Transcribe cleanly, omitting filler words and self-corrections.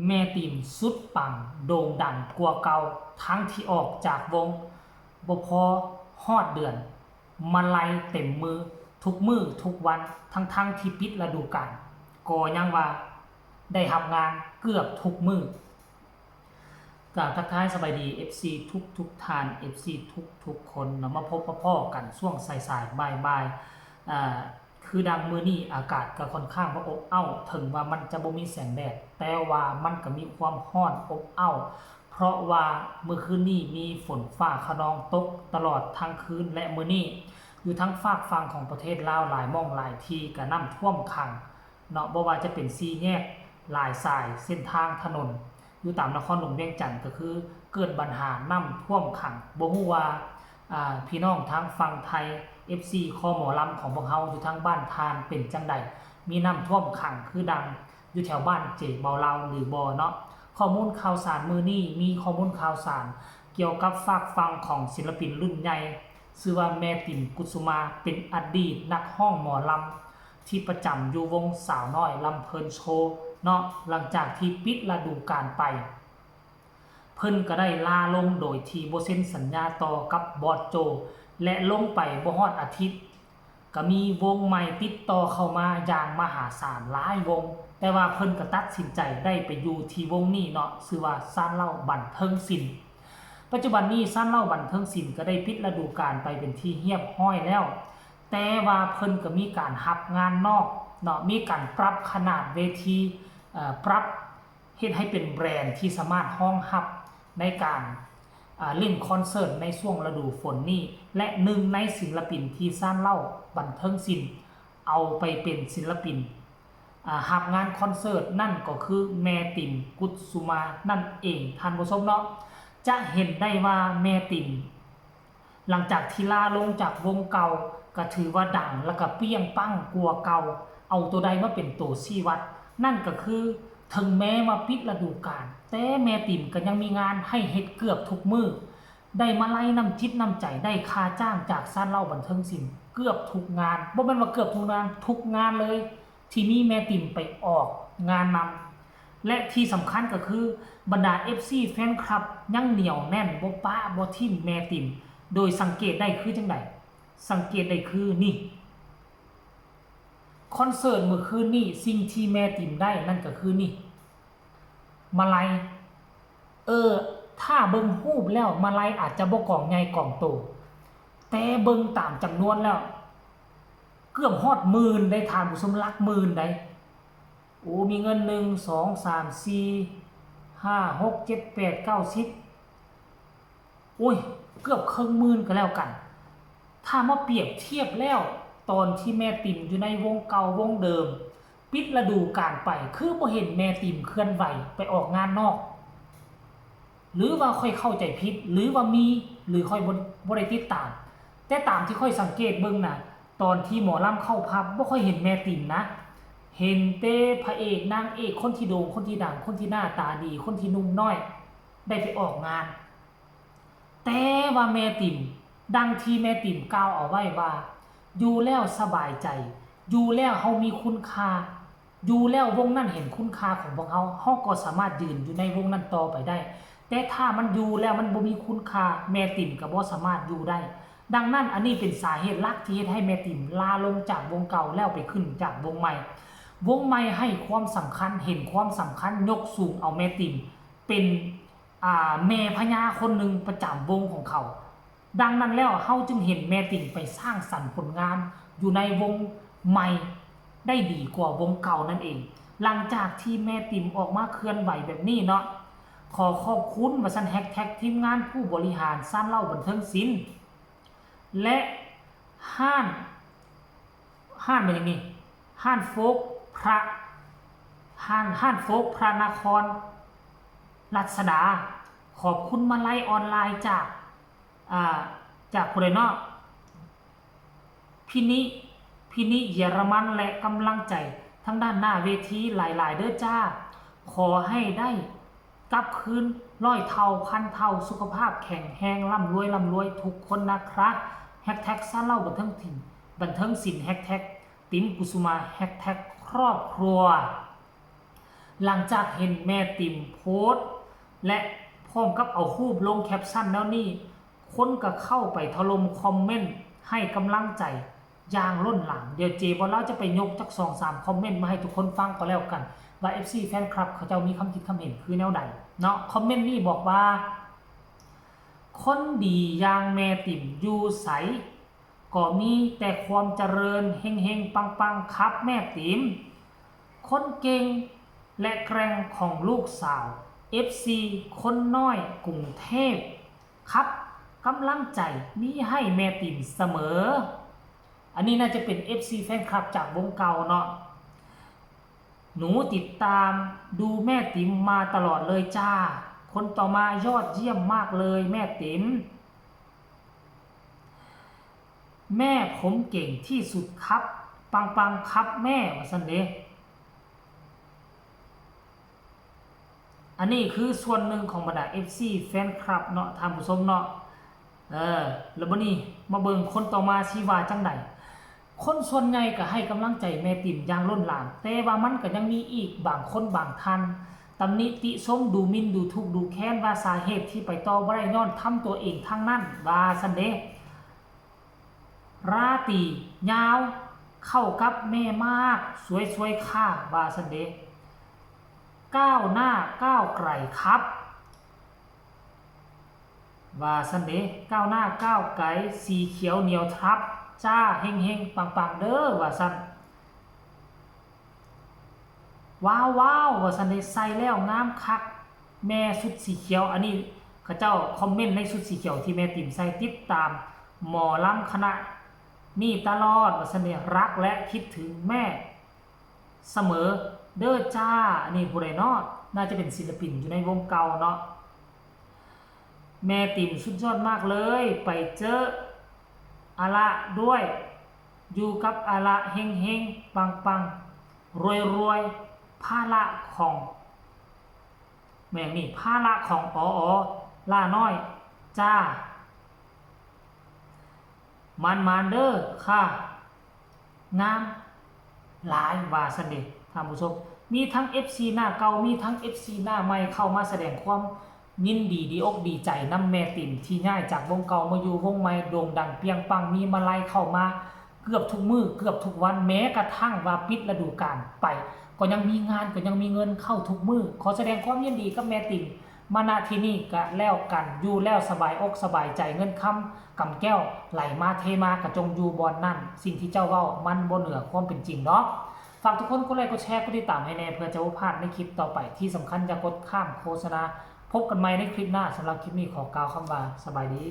แม่ติมสุดปังโด่งดังกว่าเก่าทั้งที่ออกจากวงบ่พอฮอดเดือนมาไล่เต็มมือทุกมื้อทุกวันทั้งที่ปิดฤดูกาลก็ยังว่าได้รับงานเกือบทุกมื้อก็ทักทายสบายดี FC ทุกท่าน FC ทุกคนเนาะมาพบพ่อกันช่วงสายๆบ่ายๆคือดังมื้อนี้อากาศก็ค่อนข้างว่าอบอ้าวถึงว่ามันจะบ่มีแสงแดดแต่ว่ามันก็มีความร้อนอบอ้าวเพราะว่าเมื่อคืนนี้มีฝนฟ้าคะนองตกตลอดทั้งคืนและมื้อนี้อยู่ทั้งฝากฝั่งของประเทศลาวหลายหม้องหลายที่ก็น้ำท่วมขังเนาะบ่ว่าจะเป็น4แยกหลายสายเส้นทางถนนอยู่ตามนครหลวงเวียงจันทน์ก็คือเกิดปัญหาน้ำท่วมขังบ่ฮู้ว่าพี่น้องทางฝั่งไทย FC คอหมอลำของพวกเฮาอยู่ทางบ้านทานเป็นจังใดมีน้ำท่วมขังคือดังอยู่แถวบ้านเจเบาเลาหรือบ่เนาะข้อมูลข่าวสารมื้อนี้มีข้อมูลข่าวสารเกี่ยวกับฝากฝั่งของศิลปินรุ่นใหญ่ชื่อว่าแม่ติ๋มกุสุมาเป็นอดีตนักร้องหมอลำที่ประจำอยู่วงสาวน้อยลำเพลินโชว์เนาะหลังจากที่ปิดฤดูกาลไปเพิ่นก็ได้ลาลงโดยที่บ่เซ็นสัญญาต่อกับบอสโจและลงไปบ่ฮอดอาทิตย์ก็มีวงใหม่ติดต่อเข้ามาอย่างมหาศาลหลายวงแต่ว่าเพิ่นก็ตัดสินใจได้ไปอยู่ที่วงนี้เนาะชื่อว่าซ่านเล่าบันเทิงศิลป์ปัจจุบันนี้ซ่านเล่าบันเทิงศิลป์ก็ได้ปิดฤดูกาลไปเป็นที่เรียบร้อยแล้วแต่ว่าเพิ่นก็มีการรับงานนอกเนาะมีการปรับขนาดเวทีปรับเฮ็ดให้เป็นแบรนด์ที่สามารถรองรับในการเล่นคอนเสิร์ตในช่วงฤดูฝนนี้และหนึ่งในศิลปินที่ซ่านเล่าบันเทิงศิลป์เอาไปเป็นศิลปินรับงานคอนเสิร์ตนั่นก็คือแม่ติ๋มกุสุมานั่นเองท่านผู้ชมเนาะจะเห็นได้ว่าแม่ติ๋มหลังจากที่ลาลงจากวงเก่าก็ถือว่าดังแล้วก็เปี้ยงปั้งกว่าเก่าเอาตัวใดมาเป็นตัวชี้วัดนั่นก็คือถึงแม้ว่าปิดฤดูกาลแต่แม่ติ๋มก็ยังมีงานให้เฮ็ดเกือบทุกมื้อได้มาไล่น้ำจิตน้ำใจได้ค่าจ้างจากซ่านเล่าบันเทิงศิลป์เกือบทุกงานบ่แม่นว่าเกือบทุกงานทุกงานเลยที่มีแม่ติ๋มไปออกงานนำและที่สำคัญก็คือบรรดา FC แฟนคลับยังเหนียวแน่นบ่ป้าบ่ทิ่มแม่ติ๋มโดยสังเกตได้คือจังไดสังเกตได้คือนี่คอนเสิร์ตเมื่อคืนนี้สิ่งที่แม่ติ๋มได้นั่นก็คือนี่มาลัยถ้าเบิ่งรูปแล้วมาลัยอาจจะบ่กล่องใหญ่กล่องโตแต่เบิ่งตามจำนวนแล้วเกือบฮอดหมื่นได้ทานผู้ชมหลักหมื่นได้โอ้มีเงิน1 2 3 4 5 6 7 8 9 10โอ้ยเกือบครึ่งหมื่นก็แล้วกันถ้ามาเปรียบเทียบแล้วตอนที่แม่ติ๋มอยู่ในวงเก่าวงเดิมปิดฤดูกาลไปคือบ่เห็นแม่ติ๋มเคลื่อนไหวไปออกงานนอกหรือว่าค่อยเข้าใจผิดหรือว่ามีหรือค่อยบ่ได้ติดตามแต่ตามที่ค่อยสังเกตเบิ่งน่ะตอนที่หมอลำเข้าพับบ่ค่อยเห็นแม่ติ๋มนะเห็นแต่พระเอกนางเอกคนที่โด่งคนที่ดังคนที่หน้าตาดีคนที่นุ่มน้อยได้ไปออกงานแต่ว่าแม่ติ๋มดังที่แม่ติ๋มกล่าวเอาไว้ว่าอยู่แล้วสบายใจอยู่แล้วเฮามีคุณค่าอยู่แล้ววงนั้นเห็นคุณค่าของพวกเฮาก็สามารถยืนอยู่ในวงนั้นต่อไปได้แต่ถ้ามันอยู่แล้วมันบ่มีคุณค่าแม่ติ๋มก็บ่สามารถอยู่ได้ดังนั้นอันนี้เป็นสาเหตุหลักที่เฮ็ดให้แม่ติ๋มลาลงจากวงเก่าแล้วไปขึ้นจากวงใหม่วงใหม่ให้ความสำคัญเห็นความสำคัญยกสูงเอาแม่ติ๋มเป็นแม่พญาคนหนึ่งประจำวงของเขาดังนั้นแล้วเฮาจึงเห็นแม่ติ๋มไปสร้างสรรค์ผลงานอยู่ในวงใหม่ได้ดีกว่าวงเก่านั่นเองหลังจากที่แม่ติ๋มออกมาเคลื่อนไหวแบบนี้เนาะขอขอบคุณว่าซั่นแฮชแท็กทีมงานผู้บริหารซ่านเล่าบันเทิงศิลป์และห้านเป็นอย่างนี้ห้านโฟกพระห้านโฟกพระนครรัชดาขอบคุณมาลัยออนไลน์จากผู้ใดเนาะพินิเยอรมันและกำลังใจทั้งด้านหน้าเวทีหลายๆเด้อจ้าขอให้ได้กลับคืนร้อยเท่าพันเท่าสุขภาพแข็งแรงร่ำรวยทุกคนนะครับแฮชแท็กซ่านเล่าบันเทิงถิ่นบันเทิงศิลป์แฮชแท็กติ๋มกุสุมาแฮชแท็กครอบครัว หลังจากเห็นแม่ติ๋มโพสต์และพร้อมกับเอารูปลงแคปชั่นแล้วนี่คนก็เข้าไปถล่มคอมเมนต์ให้กำลังใจอย่างล้นหลามเดี๋ยวเจบอลเราจะไปยกจัก 2-3 คอมเมนต์มาให้ทุกคนฟังก็แล้วกันว่า FC แฟนคลับเขาจะมีคำคิดคำเห็นคือแนวใดเนาะคอมเมนต์นี้บอกว่าคนดีอย่างแม่ติ๋มอยู่ใสก็มีแต่ความเจริญเฮงๆปังๆครับแม่ติ๋มคนเก่งและแกร่งของลูกสาว FC คนน้อยกรุงเทพครับกำลังใจมีให้แม่ติ๋มเสมออันนี้น่าจะเป็น FC แฟนคลับจากวงเก่าเนาะหนูติดตามดูแม่ติ๋มมาตลอดเลยจ้าคนต่อมายอดเยี่ยมมากเลยแม่ติ๋มแม่ผมเก่งที่สุดครับปังๆครับแม่ว่าซั่นเด้อันนี้คือส่วนหนึ่งของบรรดา FC แฟนคลับเนาะท่านผู้ชมเนาะแล้วบัดนี้มาเบิ่งคนต่อมาสิว่าจังได๋คนส่วนใหญ่ก็ให้กำลังใจแม่ติ๋มอย่างล้นหลามแต่ว่ามันก็ยังมีอีกบางคนบางท่านตำหนิติชมดูหมิ่นดูถูกดูแค้นว่าสาเหตุที่ไปต่อบ่ได้ย้อนทำตัวเองทั้งนั้นว่าซั่นเด้ราตรียาวเข้ากับแม่มากสวยๆค่ะว่าซั่นเด้ก้าวหน้าก้าวไกลครับว่าซั่นเด้ก้าวหน้าก้าวไกลสีเขียวเหนียวทับจ้าเฮงๆปังๆเด้อว่าซั่นว้าวว่าซั่นเด้ใส่แล้วงามคักแม่ชุดสีเขียวอันนี้เขาเจ้าคอมเมนต์ในชุดสีเขียวที่แม่ติ๋มใส่ติดตามหมอลำคณะนี่ตลอดว่าซั่นเด้รักและคิดถึงแม่เสมอเด้อจ้าอันนี้ผู้ใดเนาะน่าจะเป็นศิลปินอยู่ในวงเก่าเนาะแม่ติ๋มสุดยอดมากเลยไปเจออาละด้วยอยู่กับอาละเฮงๆปังๆรวยๆภาระของแม่นี่ภาระของล่าน้อยจ้ามันเด้อค่ะงามหลายว่าซั่นเด้ท่านผู้ชมมีทั้ง FC หน้าเก่ามีทั้ง FC หน้าใหม่เข้ามาแสดงความยินดีดีอกดีใจนำแม่ติ๋มที่ย้ายจากวงเก่ามาอยู่วงใหม่โด่งดังเปียงปังมีมาลัยเข้ามาเกือบทุกมื้อเกือบทุกวันแม้กระทั่งว่าปิดฤดูกาลไปก็ยังมีงานก็ยังมีเงินเข้าทุกมื้อขอแสดงความยินดีกับแม่ติ๋มมาณที่นี่ก็แล้วกันอยู่แล้วสบายอกสบายใจเงินคำกำแก้วไหลมาเทมากระจงอยู่บอนนั่นสิ่งที่เจ้าเว้ามันบ่เหนือความเป็นจริงเนาะฝากทุกคนกดไลค์กดแชร์กดติดตามให้แน่เพื่อจะบ่พลาดในคลิปต่อไปที่สำคัญอย่ากดข้ามโฆษณาพบกันใหม่ในคลิปหน้าสำหรับคลิปนี้ขอกล่าวคำว่าสบายดี